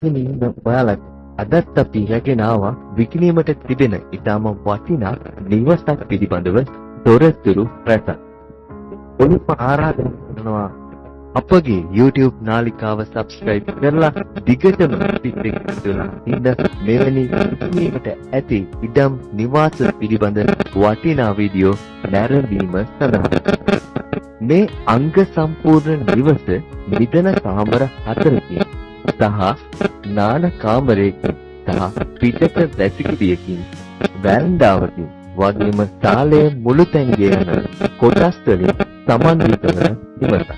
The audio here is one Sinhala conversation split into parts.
ඉතින් ඔයාලා අදත් අපි රැගෙන ආවා විකිණීමට තිබෙන ඉතාම වටිනා නිවසක් පිළිබඳව තොරතුරු රැසක්. ඔළුව ආරාධනා කරනවා අපගේ YouTube නාලිකාව subscribe කරලා දිගටම පිට එකතුලා ඉන්න මෙවැනි විකිණීමට ඇති ඉඩම් නිවාස පිළිබඳ වටිනා වීඩියෝ නැරඹීම සඳහා මේ අංග සම්පූර්ණ නිවස නිදන කාමර 4කින් සහ නාන කාමරයකින් සහ පිටත වැසිකිළියකින් වෑන්ඩාවකින් වගේම ශාලයේ මුළුතැන්ගේ යන කොටස් වලින් සමන්විත වන නිවසක්.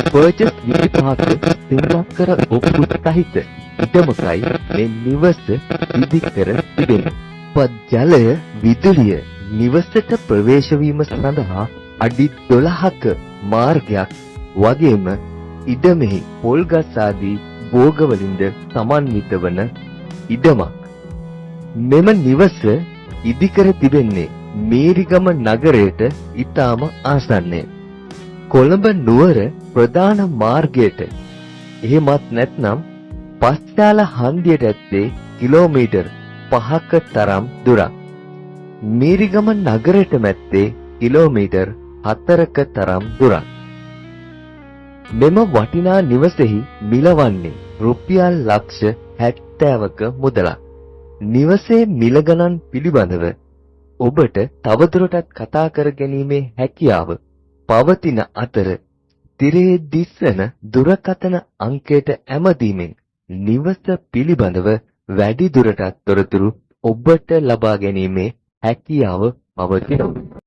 පර්චස් 25ක සිංහකර ඔප්පු සහිත ඉඩමකයි මේ නිවස ඉදි කර තිබෙනවා. ජලය විදුලිය නිවසට ප්‍රවේශ වීම සඳහා අඩි 12ක මාර්ගයක් වගේම ඉඩමෙහි පොල් ගස් ආදී භෝගවලින්ද සමන්විත වන ඉඩමක්. මෙම නිවස ඉදිකර තිබෙන්නේ මේරිගම නගරයට ඉතාම ආසන්නය. කොළඹ නුවර ප්‍රධාන මාර්ගයට එහෙමත් නැත්නම් පස්යාල හන්දියට ඇත්තේ කිලෝමීටර් 5ක තරම් දුරක්. මේරිගම නගරයට මැත්තේ කිලෝමීටර් 4ක තරම් දුරක්. මෙම වටිනා නිවසෙහි මිලවන්නේ රුපියල් ලක්ෂ 70ක මුදලක්. නිවසේ මිල ගණන් පිළිබඳව ඔබට තවදුරටත් කතා කර ගැනීමේ හැකියාව පවතින අතර තිරයේ දිස්වන දුරකථන අංකයට ඇමතීමෙන් නිවස පිළිබඳව වැඩි දුරටත් තොරතුරු ඔබට ලබා ගැනීමේ හැකියාව පවතිනවා.